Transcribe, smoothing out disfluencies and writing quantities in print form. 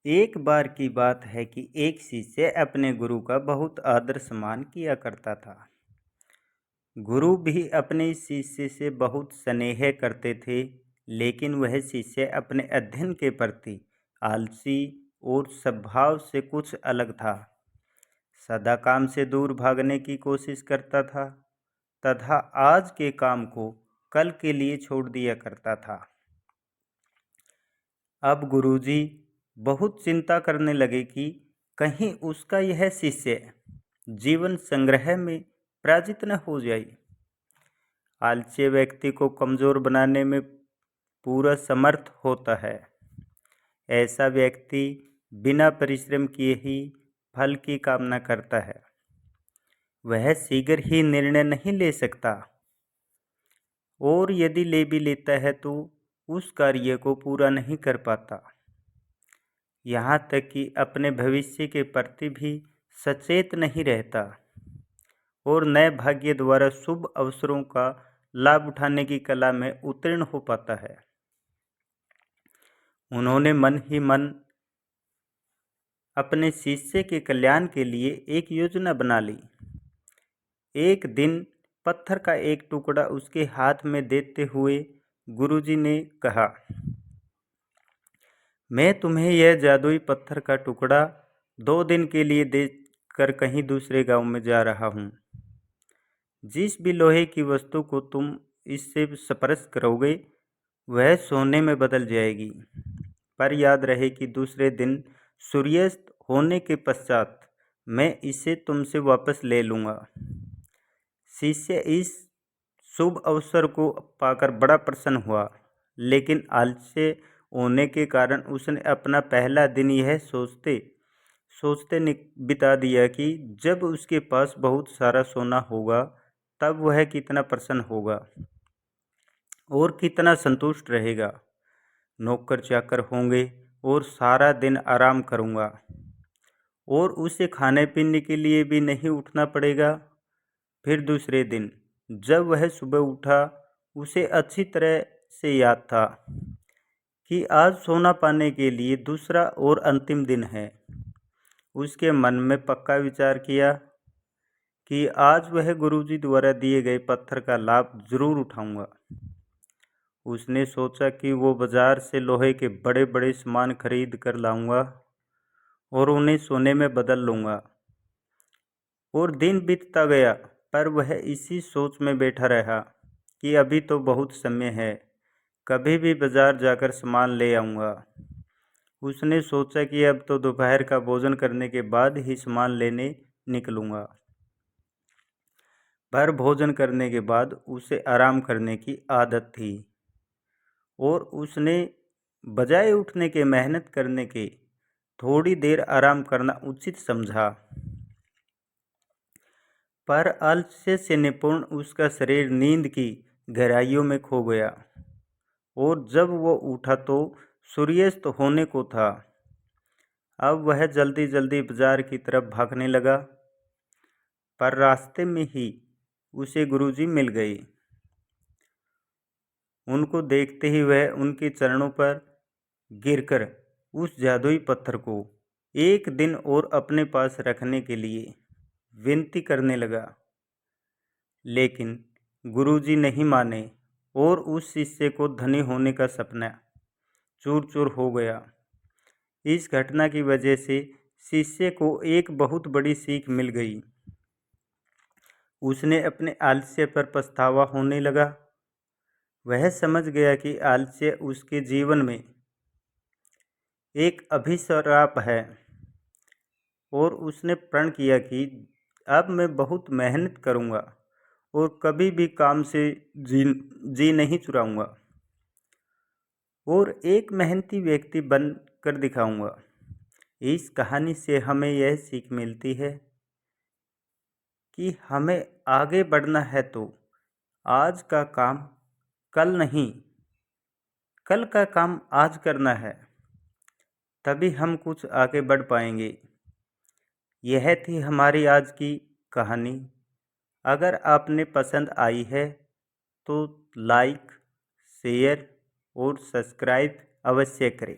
एक बार की बात है कि एक शिष्य अपने गुरु का बहुत आदर सम्मान किया करता था। गुरु भी अपने शिष्य से बहुत स्नेह करते थे, लेकिन वह शिष्य अपने अध्ययन के प्रति आलसी और स्वभाव से कुछ अलग था। सदा काम से दूर भागने की कोशिश करता था तथा आज के काम को कल के लिए छोड़ दिया करता था। अब गुरुजी बहुत चिंता करने लगे कि कहीं उसका यह शिष्य जीवन संग्रह में पराजित न हो जाए। आलस्य व्यक्ति को कमजोर बनाने में पूरा समर्थ होता है। ऐसा व्यक्ति बिना परिश्रम किए ही फल की कामना करता है। वह शीघ्र ही निर्णय नहीं ले सकता और यदि ले भी लेता है तो उस कार्य को पूरा नहीं कर पाता। यहाँ तक कि अपने भविष्य के प्रति भी सचेत नहीं रहता और नए भाग्य द्वारा शुभ अवसरों का लाभ उठाने की कला में उत्तीर्ण हो पाता है। उन्होंने मन ही मन अपने शिष्य के कल्याण के लिए एक योजना बना ली। एक दिन पत्थर का एक टुकड़ा उसके हाथ में देते हुए गुरुजी ने कहा, मैं तुम्हें यह जादुई पत्थर का टुकड़ा 2 दिन के लिए देकर कहीं दूसरे गांव में जा रहा हूँ। जिस भी लोहे की वस्तु को तुम इससे स्पर्श करोगे वह सोने में बदल जाएगी, पर याद रहे कि दूसरे दिन सूर्यास्त होने के पश्चात मैं इसे तुमसे वापस ले लूँगा। शिष्य इस शुभ अवसर को पाकर बड़ा प्रसन्न हुआ, लेकिन आलस्य होने के कारण उसने अपना पहला दिन यह सोचते सोचते बिता दिया कि जब उसके पास बहुत सारा सोना होगा तब वह कितना प्रसन्न होगा और कितना संतुष्ट रहेगा। नौकर चाकर होंगे और सारा दिन आराम करूँगा और उसे खाने पीने के लिए भी नहीं उठना पड़ेगा। फिर दूसरे दिन जब वह सुबह उठा, उसे अच्छी तरह से याद था कि आज सोना पाने के लिए दूसरा और अंतिम दिन है। उसके मन में पक्का विचार किया कि आज वह गुरुजी द्वारा दिए गए पत्थर का लाभ जरूर उठाऊंगा। उसने सोचा कि वो बाजार से लोहे के बड़े बड़े सामान खरीद कर लाऊंगा और उन्हें सोने में बदल लूँगा। और दिन बीतता गया, पर वह इसी सोच में बैठा रहा कि अभी तो बहुत समय है, कभी भी बाजार जाकर सामान ले आऊँगा। उसने सोचा कि अब तो दोपहर का भोजन करने के बाद ही सामान लेने निकलूँगा। पर भोजन करने के बाद उसे आराम करने की आदत थी और उसने बजाय उठने के मेहनत करने के थोड़ी देर आराम करना उचित समझा। पर आलस्य से निपुण उसका शरीर नींद की गहराइयों में खो गया और जब वो उठा तो सूर्यास्त होने को था। अब वह जल्दी जल्दी बाजार की तरफ भागने लगा, पर रास्ते में ही उसे गुरुजी मिल गए। उनको देखते ही वह उनके चरणों पर गिरकर उस जादुई पत्थर को एक दिन और अपने पास रखने के लिए विनती करने लगा, लेकिन गुरुजी नहीं माने और उस शिष्य को धनी होने का सपना चूर चूर हो गया। इस घटना की वजह से शिष्य को एक बहुत बड़ी सीख मिल गई। उसने अपने आलस्य पर पछतावा होने लगा। वह समझ गया कि आलस्य उसके जीवन में एक अभिशाप है और उसने प्रण किया कि अब मैं बहुत मेहनत करूँगा और कभी भी काम से जी नहीं चुराऊँगा और एक मेहनती व्यक्ति बन कर दिखाऊँगा। इस कहानी से हमें यह सीख मिलती है कि हमें आगे बढ़ना है तो आज का काम कल नहीं, कल का काम आज करना है, तभी हम कुछ आगे बढ़ पाएंगे। यह थी हमारी आज की कहानी। अगर आपने पसंद आई है तो लाइक, शेयर और सब्सक्राइब अवश्य करें।